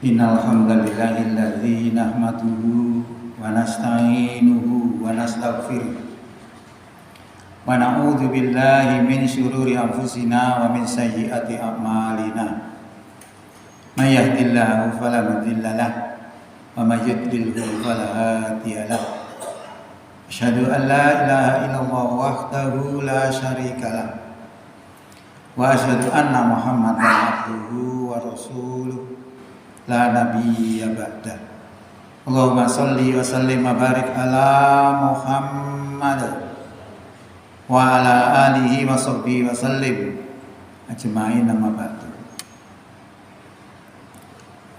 Innal hamdalillahilladzi nahmaduhu wa nasta'inuhu wa nastaghfiruh wa na'udzu billahi min syururi anfusina wa min sayyiati a'malina. May yahdihillahu fala mudilla lahu wa may yudlilhu fala hadiya lahu. Asyhadu an la ilaha illallah wahdahu la syarika lahu wa asyhadu anna Muhammadan abduhu wa rasuluh la nabiyya ba'da. Allahumma shalli wa sallim wa barik ala Muhammad wa ala alihi wa sahbihi wa sallim ajma'in, amma ba'du.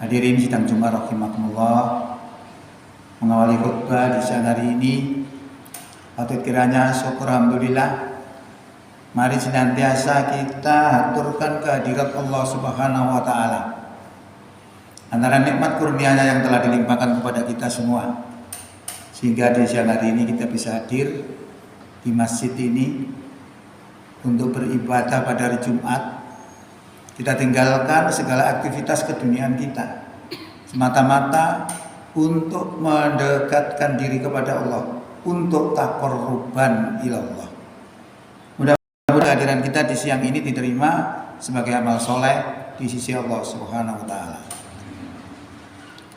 Hadirin sidang Jumat rahimakumullah, mengawali khutbah di siang hari ini patut kiranya syukur alhamdulillah. Mari senantiasa kita haturkan kehadirat Allah Subhanahu wa taala. Antara nikmat kurnianya yang telah dilimpahkan kepada kita semua, sehingga di siang hari ini kita bisa hadir di masjid ini untuk beribadah pada hari Jumat. Kita tinggalkan segala aktivitas keduniaan kita semata-mata untuk mendekatkan diri kepada Allah, untuk taqarruban ilallah. Mudah-mudahan kehadiran kita di siang ini diterima sebagai amal soleh di sisi Allah Subhanahu wa taala.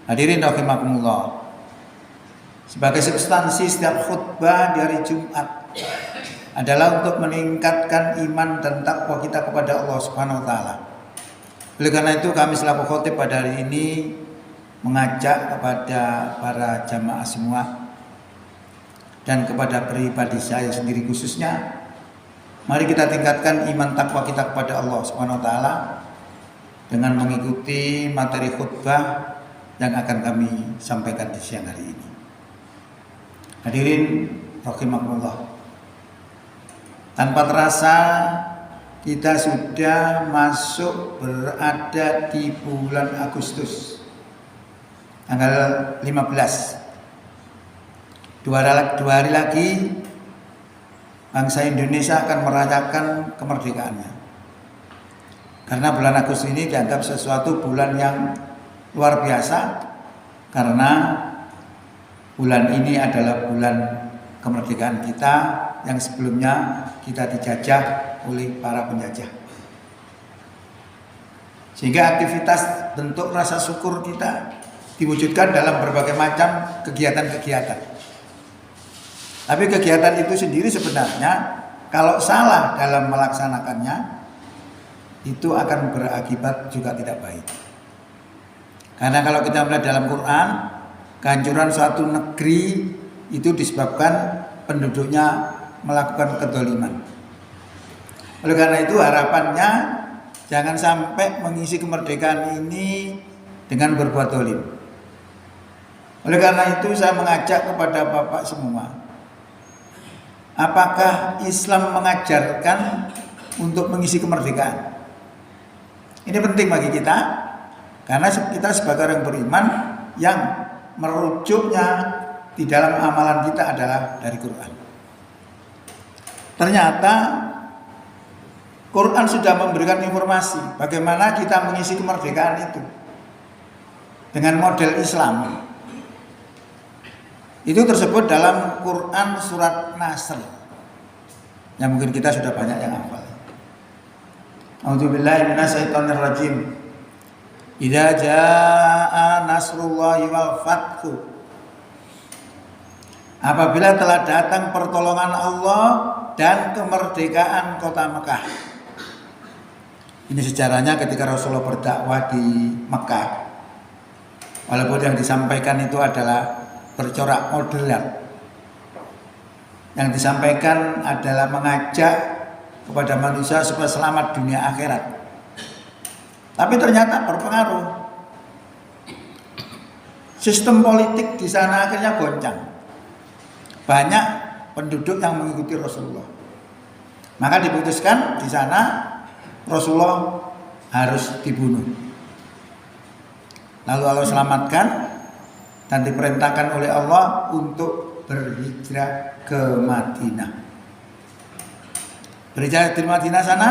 Hadirin rahimakumullah, sebagai substansi setiap khutbah di hari Jumat adalah untuk meningkatkan iman dan takwa kita kepada Allah Subhanahu wa taala. Oleh karena itu kami selaku khotib pada hari ini mengajak kepada para jamaah semua dan kepada pribadi saya sendiri khususnya, mari kita tingkatkan iman takwa kita kepada Allah Subhanahu wa taala dengan mengikuti materi khutbah yang akan kami sampaikan di siang hari ini. Hadirin rahimakumullah, tanpa terasa kita sudah masuk berada di bulan Agustus tanggal 15. Dua hari lagi bangsa Indonesia akan merayakan kemerdekaannya. Karena bulan Agustus ini dianggap sesuatu bulan yang luar biasa, karena bulan ini adalah bulan kemerdekaan kita yang sebelumnya kita dijajah oleh para penjajah. Sehingga aktivitas bentuk rasa syukur kita diwujudkan dalam berbagai macam kegiatan-kegiatan. Tapi kegiatan itu sendiri sebenarnya kalau salah dalam melaksanakannya itu akan berakibat juga tidak baik. Karena kalau kita melihat dalam Quran, kehancuran suatu negeri itu disebabkan penduduknya melakukan kedzaliman. Oleh karena itu harapannya jangan sampai mengisi kemerdekaan ini dengan berbuat zalim. Oleh karena itu saya mengajak kepada Bapak semua, apakah Islam mengajarkan untuk mengisi kemerdekaan? Ini penting bagi kita, karena kita sebagai orang beriman yang merujuknya di dalam amalan kita adalah dari Quran. Ternyata Quran sudah memberikan informasi bagaimana kita mengisi kemerdekaan itu dengan model Islam. Itu tersebut dalam Quran surat Nasr yang mungkin kita sudah banyak yang hafal. A'udzubillahi minasyaitonirrajim. Idza jaa nasrullahi wal fathu. Apabila telah datang pertolongan Allah dan kemerdekaan kota Mekah. Ini sejarahnya ketika Rasulullah berdakwah di Mekah. Walaupun yang disampaikan itu adalah bercorak modern. Yang disampaikan adalah mengajak kepada manusia supaya selamat dunia akhirat. Tapi ternyata berpengaruh. Sistem politik di sana akhirnya goncang. Banyak penduduk yang mengikuti Rasulullah. Maka diputuskan di sana Rasulullah harus dibunuh. Lalu Allah selamatkan dan diperintahkan oleh Allah untuk berhijrah ke Madinah. Berhijrah di Madinah sana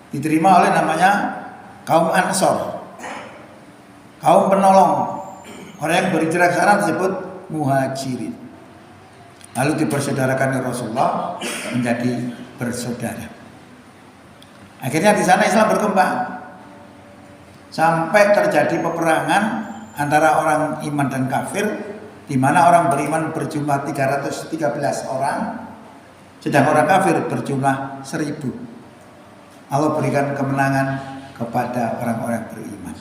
diterima oleh namanya kaum Ansor. kaum penolong. Orang yang berhijrah ke sana disebut muhajirin. Lalu dipersaudarakan Rasulullah menjadi bersaudara. Akhirnya di sana Islam berkembang sampai terjadi peperangan antara orang iman dan kafir, di mana orang beriman berjumlah 313 orang, sedang orang kafir berjumlah 1000. Allah berikan kemenangan kepada orang-orang beriman.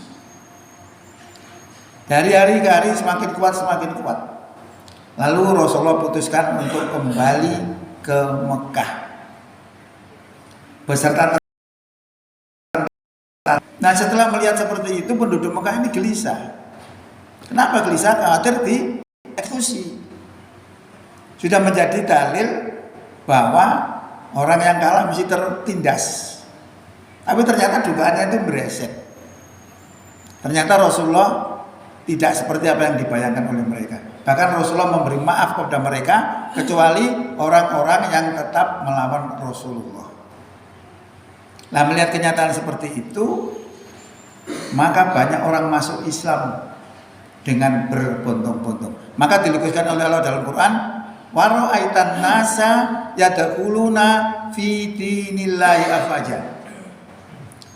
Dari hari ke hari semakin kuat, semakin kuat. Lalu Rasulullah putuskan untuk kembali ke Mekah beserta. Nah, setelah melihat seperti itu, penduduk Mekah ini gelisah. Kenapa gelisah? Khawatir dieksekusi. Sudah menjadi dalil bahwa orang yang kalah mesti tertindas. Tapi ternyata dugaannya itu bereset. Ternyata Rasulullah tidak seperti apa yang dibayangkan oleh mereka. Bahkan Rasulullah memberi maaf kepada mereka, kecuali orang-orang yang tetap melawan Rasulullah. Nah, melihat kenyataan seperti itu, maka banyak orang masuk Islam dengan berbondong-bondong. Maka dilukiskan oleh Allah dalam Quran, wa ra'aitan nasa yadkhuluna fi dinillahi afwaja.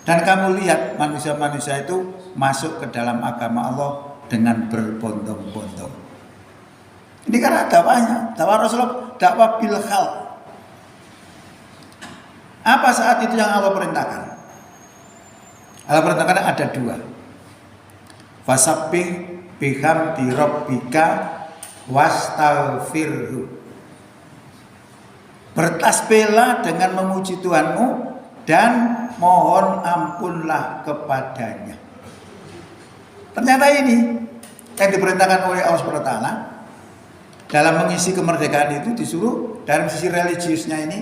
Dan kamu lihat manusia-manusia itu masuk ke dalam agama Allah dengan berbondong-bondong. Ini karena dakwahnya, dakwah Rasulullah, dakwah bil khal. Apa saat itu yang Allah perintahkan? Allah perintahkan ada 2. Fasabbih bihamdi rabbika wastaghfirhu. Bertasbihlah dengan memuji Tuhanmu dan mohon ampunlah kepadanya. Ternyata ini yang diperintahkan oleh Allah SWT dalam mengisi kemerdekaan itu disuruh dalam sisi religiusnya ini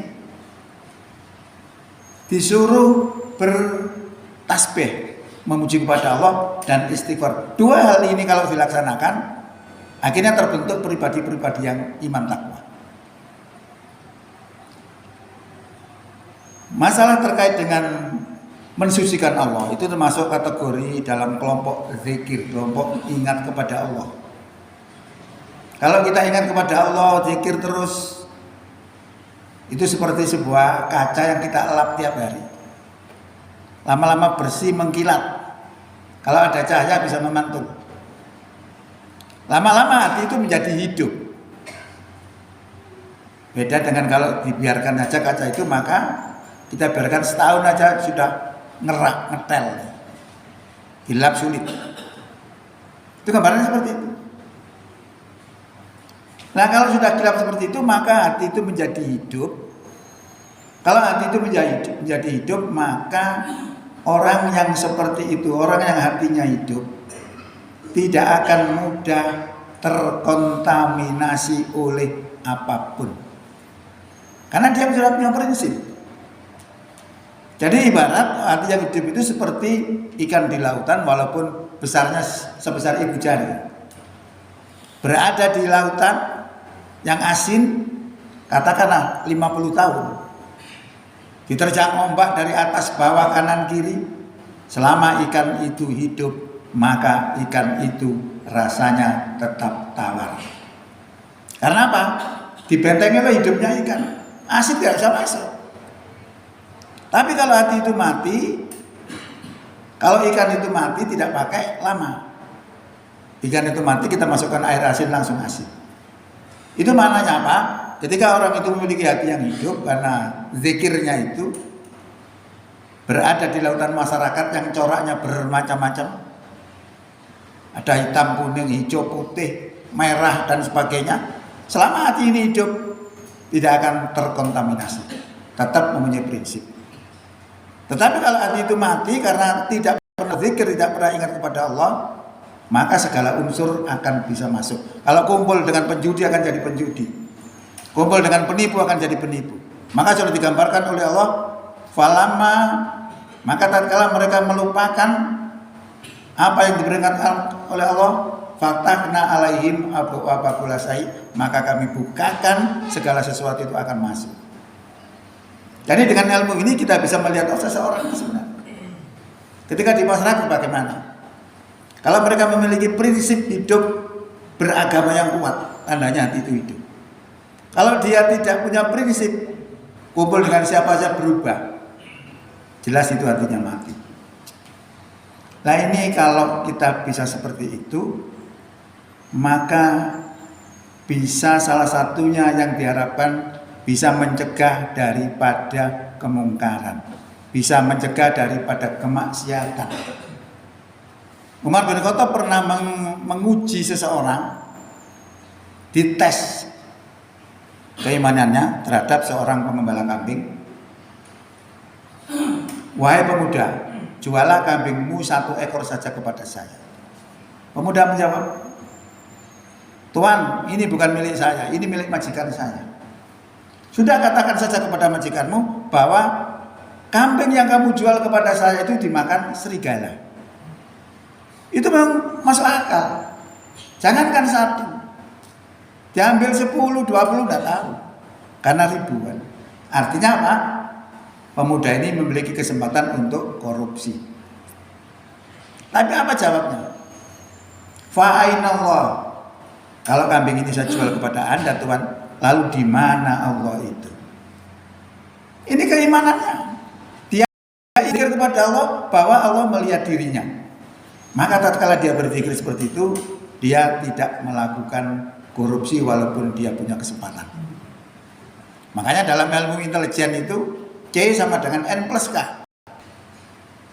disuruh bertasbih, memuji kepada Allah dan istighfar. 2 hal ini kalau dilaksanakan, akhirnya terbentuk pribadi-pribadi yang iman takwa. Masalah terkait dengan mensucikan Allah itu termasuk kategori dalam kelompok zikir, kelompok ingat kepada Allah. Kalau kita ingat kepada Allah, zikir terus, itu seperti sebuah kaca yang kita elap tiap hari. Lama-lama bersih, mengkilat. Kalau ada cahaya bisa memantul. Lama-lama hati itu menjadi hidup. Beda dengan kalau dibiarkan aja kaca itu, maka kita biarkan setahun aja sudah ngerak, ngetel. Dilap sulit. Itu gambarannya seperti itu. Nah, kalau sudah gelap seperti itu, maka hati itu menjadi hidup. Kalau hati itu menjadi hidup, maka orang yang seperti itu, orang yang hatinya hidup, tidak akan mudah terkontaminasi oleh apapun. Karena dia sudah punya prinsip. Jadi ibarat hati yang hidup itu seperti ikan di lautan, walaupun besarnya sebesar ibu jari. Berada di lautan yang asin, katakanlah 50 tahun. Diterjang ombak dari atas bawah kanan kiri. Selama ikan itu hidup, maka ikan itu rasanya tetap tawar. Karena apa? Dibentengi oleh hidupnya ikan. Asin tidak bisa masuk. Tapi kalau hati itu mati, kalau ikan itu mati tidak pakai lama. Ikan itu mati, kita masukkan air asin langsung asin. Itu maknanya apa? Ketika orang itu memiliki hati yang hidup karena zikirnya itu, berada di lautan masyarakat yang coraknya bermacam-macam, ada hitam, kuning, hijau, putih, merah dan sebagainya. Selama hati ini hidup, tidak akan terkontaminasi, tetap mempunyai prinsip. Tetapi kalau hati itu mati karena tidak pernah zikir, tidak pernah ingat kepada Allah, maka segala unsur akan bisa masuk. Kalau kumpul dengan penjudi akan jadi penjudi, kumpul dengan penipu akan jadi penipu. Maka sudah digambarkan oleh Allah, falama, maka tatkala mereka melupakan apa yang diberikan oleh Allah, fatahna alaihim abwaaba kulli syai, maka kami bukakan segala sesuatu itu akan masuk. Jadi dengan ilmu ini kita bisa melihat seseorang itu sebenarnya. Ketika di masyarakat bagaimana? Kalau mereka memiliki prinsip hidup beragama yang kuat, tandanya hati itu hidup. Kalau dia tidak punya prinsip, kumpul dengan siapa saja berubah, jelas itu hatinya mati. Nah ini kalau kita bisa seperti itu, maka bisa salah satunya yang diharapkan bisa mencegah daripada kemungkaran, bisa mencegah daripada kemaksiatan. Umar bin Khattab pernah menguji seseorang, dites keimanannya terhadap seorang pengembala kambing. Wahai pemuda, jualah kambingmu 1 ekor saja kepada saya. Pemuda menjawab, Tuan, ini bukan milik saya, ini milik majikan saya. Sudah katakan saja kepada majikanmu bahwa kambing yang kamu jual kepada saya itu dimakan serigala. Itu memang masuk akal. Jangankan 1, diambil 10, 20 tidak tahu, karena ribuan. Artinya apa? Pemuda ini memiliki kesempatan untuk korupsi. Tapi apa jawabnya? Fa'ainallah. Kalau kambing ini saya jual kepada Anda Tuhan, lalu di mana Allah itu? Ini keimanannya. Dia pikir kepada Allah bahwa Allah melihat dirinya. Maka tatkala dia berpikir seperti itu, dia tidak melakukan korupsi walaupun dia punya kesempatan. Makanya dalam ilmu intelijen itu C sama dengan N plus K.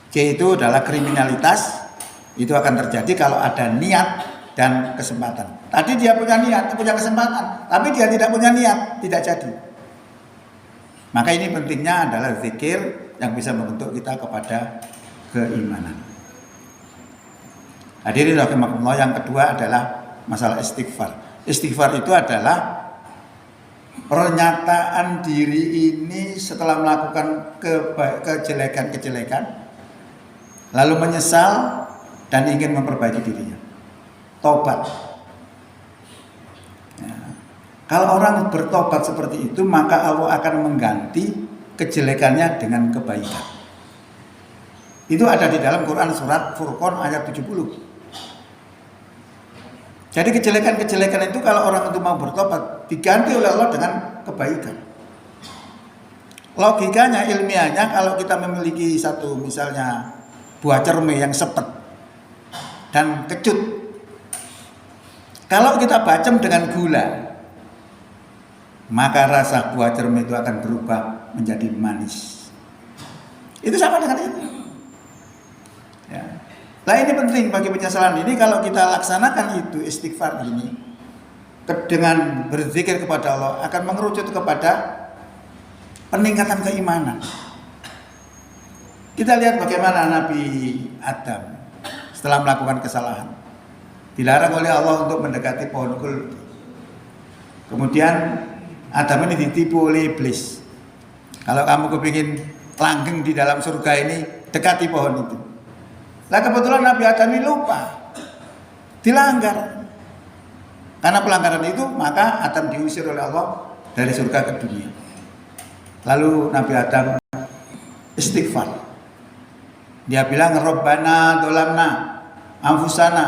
C itu adalah kriminalitas, itu akan terjadi kalau ada niat dan kesempatan. Tadi dia punya niat, punya kesempatan, tapi dia tidak punya niat, tidak jadi. Maka ini pentingnya adalah zikir yang bisa membentuk kita kepada keimanan. Hadirin rahimakumullah, yang kedua adalah masalah istighfar. Istighfar itu adalah pernyataan diri ini setelah melakukan kejelekan-kejelekan, lalu menyesal dan ingin memperbaiki dirinya. Tobat. Ya. Kalau orang bertobat seperti itu, maka Allah akan mengganti kejelekannya dengan kebaikan. Itu ada di dalam Quran surat Furqan ayat 70. Jadi kejelekan-kejelekan itu kalau orang itu mau bertobat, diganti oleh Allah dengan kebaikan. Logikanya, ilmiahnya, kalau kita memiliki satu misalnya buah cerme yang sepet dan kecut, kalau kita bacem dengan gula, maka rasa buah cerme itu akan berubah menjadi manis. Itu sama dengan itu. Ya. Nah ini penting bagi penyesalan ini, kalau kita laksanakan itu istighfar ini dengan berzikir kepada Allah akan mengerucut kepada peningkatan keimanan. Kita lihat bagaimana Nabi Adam setelah melakukan kesalahan, dilarang oleh Allah untuk mendekati pohon khuld. Kemudian Adam ini ditipu oleh iblis. Kalau kamu kepingin langgeng di dalam surga ini, dekati pohon itu. Nah kebetulan Nabi Adam ini lupa, dilanggar. Karena pelanggaran itu, maka Adam diusir oleh Allah dari surga ke dunia. Lalu Nabi Adam istighfar. Dia bilang, Rabbana dolamna anfusana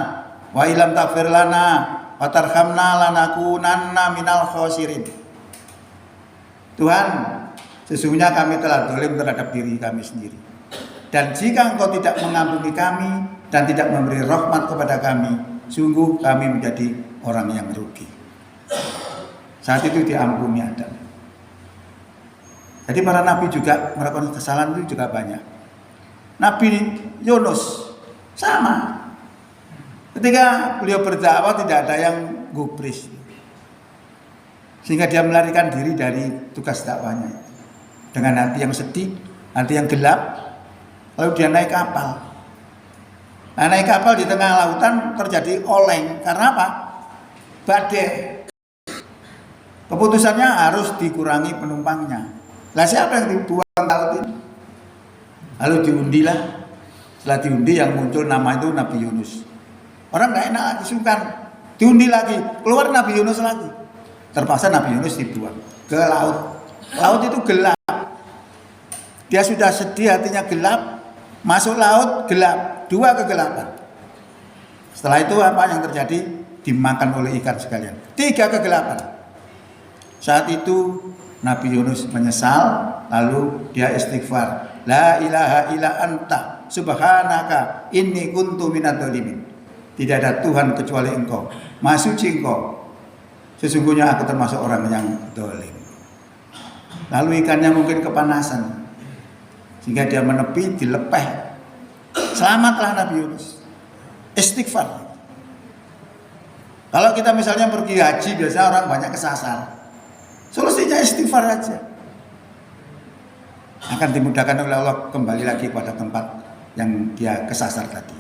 wa ilam taghfir lana wa tarhamna lanakunanna minal khosirin. Tuhan, sesungguhnya kami telah zalim terhadap diri kami sendiri. Dan jika Engkau tidak mengampuni kami dan tidak memberi rahmat kepada kami, sungguh kami menjadi orang yang rugi. Saat itu diampuni Adam. Jadi para nabi juga melakukan kesalahan itu juga banyak. Nabi Yunus sama. Ketika beliau berdakwah tidak ada yang gubris, sehingga dia melarikan diri dari tugas dakwahnya dengan hati yang sedih, hati yang gelap. Lalu dia naik kapal. Nah, naik kapal di tengah lautan terjadi oleng. Karena apa? Badai. Keputusannya harus dikurangi penumpangnya. Lah siapa yang dibuang laut ini? Lalu diundilah. Setelah diundi yang muncul nama itu Nabi Yunus. Orang gak enak lagi, sungkan. Diundi lagi, keluar Nabi Yunus lagi. Terpaksa Nabi Yunus dibuang ke laut. Laut itu gelap. Dia sudah sedih, hatinya gelap. Masuk laut gelap, 2 kegelapan. Setelah itu apa yang terjadi? Dimakan oleh ikan sekalian. 3 kegelapan. Saat itu Nabi Yunus menyesal, lalu dia istighfar. La ilaha illa anta subhanaka inni kuntu minadz dzalimin. Tidak ada Tuhan kecuali Engkau. Maha suci Engkau. Sesungguhnya aku termasuk orang yang zalim. Lalu ikannya mungkin kepanasan, sehingga dia menepi, dilepeh. Selamatlah Nabi Yunus. Istighfar. Kalau kita misalnya pergi haji, biasanya orang banyak kesasar. Solusinya istighfar aja. Akan dimudahkan oleh Allah kembali lagi pada tempat yang dia kesasar tadi.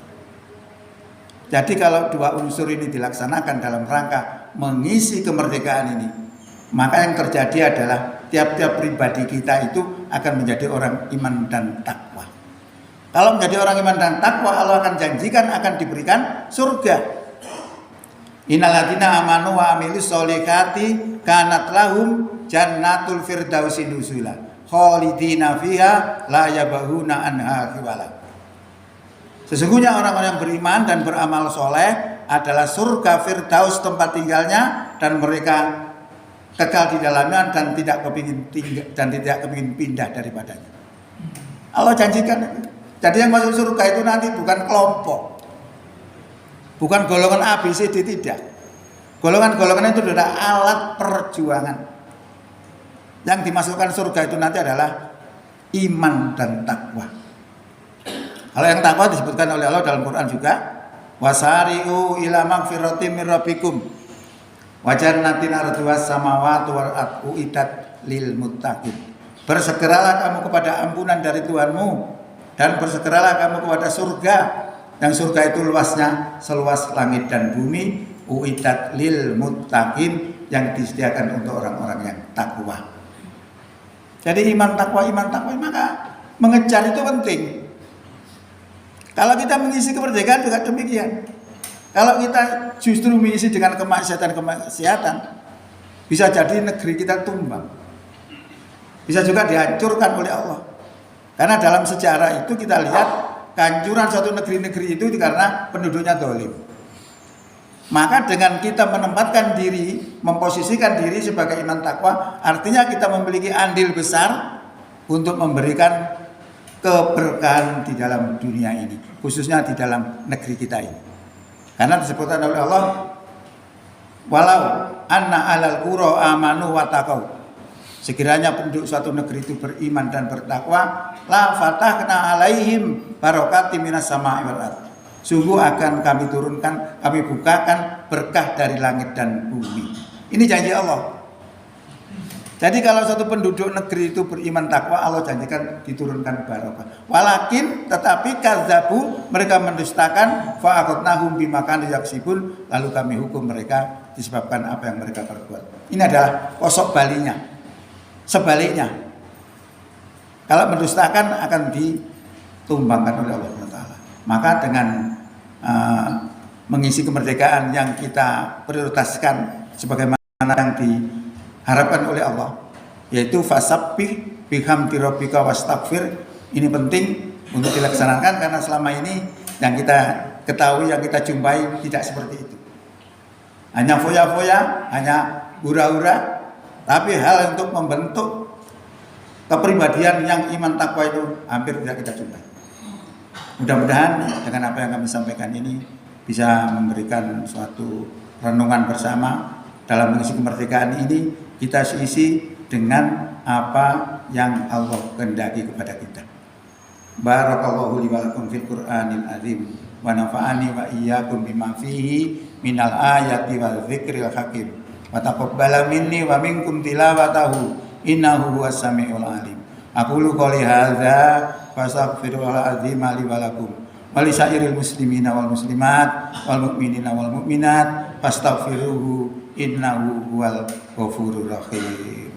Jadi kalau 2 unsur ini dilaksanakan dalam rangka mengisi kemerdekaan ini, maka yang terjadi adalah tiap-tiap pribadi kita itu akan menjadi orang iman dan takwa. Kalau menjadi orang iman dan takwa, Allah akan janjikan akan diberikan surga. Innal ladzina amanu wa amilus sholihati kanat lahum jannatul firdausi nuzula khalidina fiha la yabghuna anha hiwala. Sesungguhnya orang-orang yang beriman dan beramal soleh adalah surga firdaus tempat tinggalnya, dan mereka kekal di dalamnya dan tidak kepingin pindah daripadanya. Allah janjikan. Jadi yang masuk surga itu nanti bukan kelompok, bukan golongan A, B, C, D, tidak. Golongan-golongan itu adalah alat perjuangan. Yang dimasukkan surga itu nanti adalah iman dan takwa. Kalau yang takwa disebutkan oleh Allah dalam Quran juga, wasari'u ila magfiratin mir rabbikum wa jannatin arduhas samawati wal ardu uiddat lil muttaqin. Bersegeralah kamu kepada ampunan dari Tuhanmu, dan bersegeralah kamu kepada surga, yang surga itu luasnya seluas langit dan bumi, uiddat lil muttaqin, yang disediakan untuk orang-orang yang takwa. Jadi iman takwa, maka mengejar itu penting. Kalau kita mengisi kemerdekaan juga demikian. Kalau kita justru mengisi dengan kemaksiatan, bisa jadi negeri kita tumbang. Bisa juga dihancurkan oleh Allah. Karena dalam sejarah itu kita lihat kehancuran suatu negeri-negeri itu karena penduduknya zalim. Maka dengan kita menempatkan diri, memposisikan diri sebagai iman takwa, artinya kita memiliki andil besar untuk memberikan keberkahan di dalam dunia ini, khususnya di dalam negeri kita ini. Karena disebutkan oleh Allah, walau anna alal qura amanu wa taqau. Sekiranya penduduk suatu negeri itu beriman dan bertakwa, la fatahna alaihim barakatim minas sama'i wal ardh. Sungguh akan kami turunkan, kami bukakan berkah dari langit dan bumi. Ini janji Allah. Jadi kalau satu penduduk negeri itu beriman takwa, Allah janjikan diturunkan barokah. Walakin tetapi kadzabu, mereka mendustakan, fa akhadnahum bima kanu yaksibun, lalu kami hukum mereka disebabkan apa yang mereka perbuat. Ini adalah kosok balinya. Sebaliknya, kalau mendustakan akan ditumbangkan oleh Allah SWT. Maka dengan mengisi kemerdekaan yang kita prioritaskan sebagaimana yang diharapkan oleh Allah, yaitu fasabbih bihamdi rabbika wastaghfir, ini penting untuk dilaksanakan karena selama ini yang kita ketahui, yang kita jumpai tidak seperti itu. Hanya foya-foya, hanya hura-hura, tapi hal untuk membentuk kepribadian yang iman takwa itu hampir tidak kita jumpai. Mudah-mudahan dengan apa yang kami sampaikan ini bisa memberikan suatu renungan bersama dalam mengisi kemerdekaan ini. Kita isi dengan apa yang Allah kehendaki kepada kita. Barakallahu li wa lakum fil Qur'anil azim wa nafa'ani wa iyyakum bima fihi minal ayati wal dzikril hakim wa taqabbala minni wa minkum tilawatahu innahu huwas samiul alim. Aqulu qouli hadza fastaghfirullahal azim li wa lakum wa li sairil muslimina wal muslimat wal mu'minina wal mu'minat fastaghfiruhu innahu huwal ghafurur rahim.